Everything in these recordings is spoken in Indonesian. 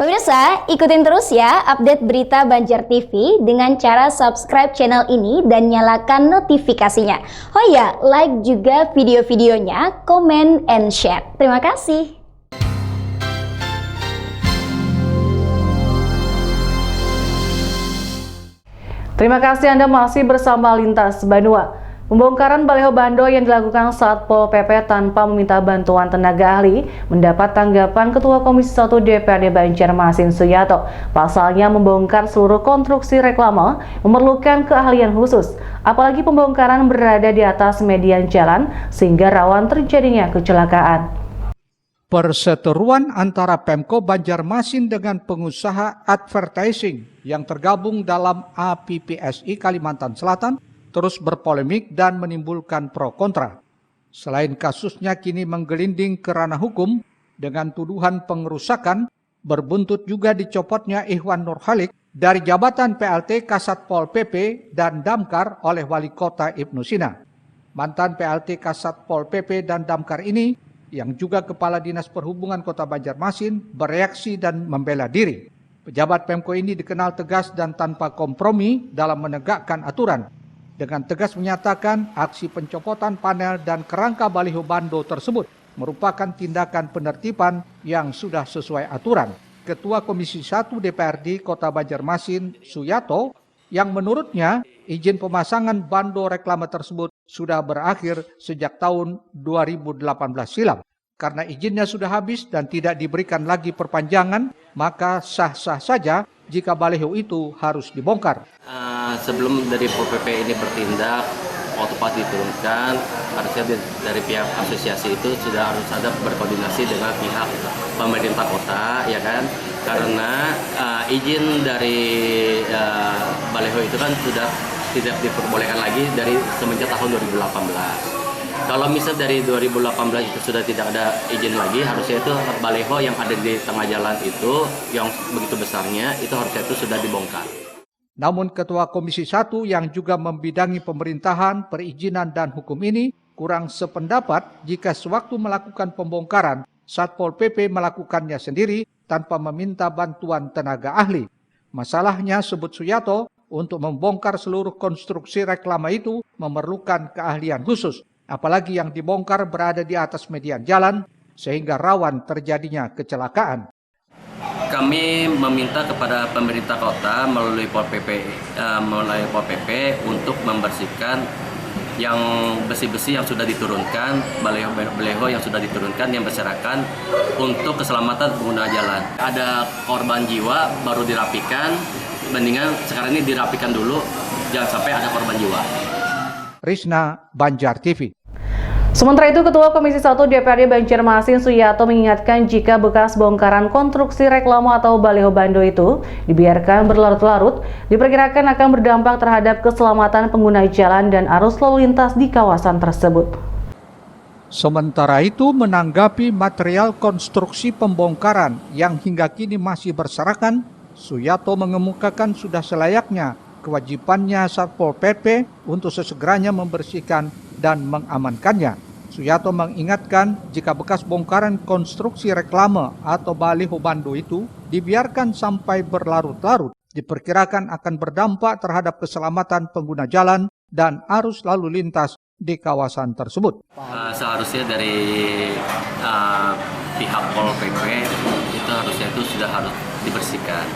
Pemirsa, ikutin terus ya update berita Banjar TV dengan cara subscribe channel ini dan nyalakan notifikasinya. Oh ya, like juga video-videonya, comment and share. Terima kasih. Terima kasih Anda masih bersama Lintas Banua. Pembongkaran baliho bando yang dilakukan Satpol PP tanpa meminta bantuan tenaga ahli mendapat tanggapan Ketua Komisi 1 DPRD Banjarmasin Suyato. Pasalnya membongkar seluruh konstruksi reklame memerlukan keahlian khusus, apalagi pembongkaran berada di atas median jalan sehingga rawan terjadinya kecelakaan. Perseteruan antara Pemko Banjarmasin dengan pengusaha advertising yang tergabung dalam APPSI Kalimantan Selatan terus berpolemik dan menimbulkan pro kontra. Selain kasusnya kini menggelinding ke ranah hukum dengan tuduhan pengerusakan, berbuntut juga dicopotnya Ikhwan Nurhalik dari jabatan PLT Kasatpol PP dan Damkar oleh Wali Kota Ibnu Sina. Mantan PLT Kasatpol PP dan Damkar ini yang juga Kepala Dinas Perhubungan Kota Banjarmasin bereaksi dan membela diri. Pejabat Pemko ini dikenal tegas dan tanpa kompromi dalam menegakkan aturan. Dengan tegas menyatakan aksi pencopotan panel dan kerangka baliho bando tersebut merupakan tindakan penertiban yang sudah sesuai aturan. Ketua Komisi 1 DPRD Kota Banjarmasin Suyato yang menurutnya izin pemasangan bando reklame tersebut sudah berakhir sejak tahun 2018 silam. Karena izinnya sudah habis dan tidak diberikan lagi perpanjangan, maka sah-sah saja jika baliho itu harus dibongkar. Sebelum dari Pol PP ini bertindak, waktu pas diturunkan, harusnya dari pihak asosiasi itu sudah harus ada berkoordinasi dengan pihak pemerintah kota, ya kan? Karena izin dari baliho itu kan sudah tidak diperbolehkan lagi dari semenjak tahun 2018. Kalau misal dari 2018 itu sudah tidak ada izin lagi, harusnya itu baliho yang ada di tengah jalan itu, yang begitu besarnya, itu harusnya itu sudah dibongkar. Namun Ketua Komisi 1 yang juga membidangi pemerintahan, perizinan dan hukum ini kurang sependapat jika sewaktu melakukan pembongkaran, Satpol PP melakukannya sendiri tanpa meminta bantuan tenaga ahli. Masalahnya, sebut Suyato, untuk membongkar seluruh konstruksi reklame itu memerlukan keahlian khusus. Apalagi yang dibongkar berada di atas median jalan, sehingga rawan terjadinya kecelakaan. Kami meminta kepada pemerintah kota melalui Pol PP, untuk membersihkan yang besi-besi yang sudah diturunkan, baliho yang sudah diturunkan yang berserakan untuk keselamatan pengguna jalan. Ada korban jiwa baru dirapikan, mendingan sekarang ini dirapikan dulu, jangan sampai ada korban jiwa. Risna, Banjar TV. Sementara itu, Ketua Komisi 1 DPRD Banjarmasin Suyato mengingatkan jika bekas bongkaran konstruksi reklame atau baliho bando itu dibiarkan berlarut-larut, diperkirakan akan berdampak terhadap keselamatan pengguna jalan dan arus lalu lintas di kawasan tersebut. Sementara itu, menanggapi material konstruksi pembongkaran yang hingga kini masih berserakan, Suyato mengemukakan sudah selayaknya kewajibannya Satpol PP untuk sesegeranya membersihkan dan mengamankannya. Suyato mengingatkan jika bekas bongkaran konstruksi reklame atau baliho bando itu dibiarkan sampai berlarut-larut, diperkirakan akan berdampak terhadap keselamatan pengguna jalan dan arus lalu lintas di kawasan tersebut. Seharusnya dari pihak Pol PP itu harusnya itu sudah harus dibersihkan.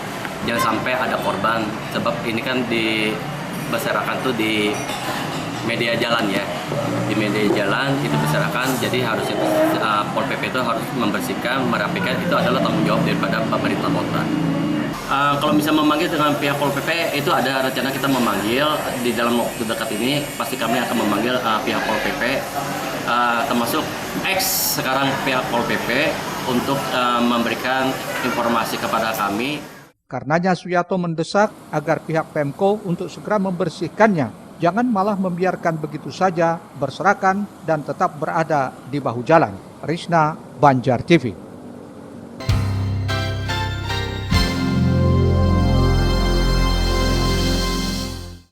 Jangan sampai ada korban, sebab ini kan berserakan tuh di media jalan ya, di media jalan itu berserakan, jadi harusnya Pol PP itu harus membersihkan, merapikan, itu adalah tanggung jawab daripada pemerintah kota. Kalau bisa memanggil dengan pihak Pol PP, itu ada rencana kita memanggil di dalam waktu dekat ini, pasti kami akan memanggil pihak Pol PP, termasuk sekarang pihak Pol PP untuk memberikan informasi kepada kami. Karenanya Suyato mendesak agar pihak Pemko untuk segera membersihkannya. Jangan malah membiarkan begitu saja berserakan dan tetap berada di bahu jalan. Risna, Banjar TV.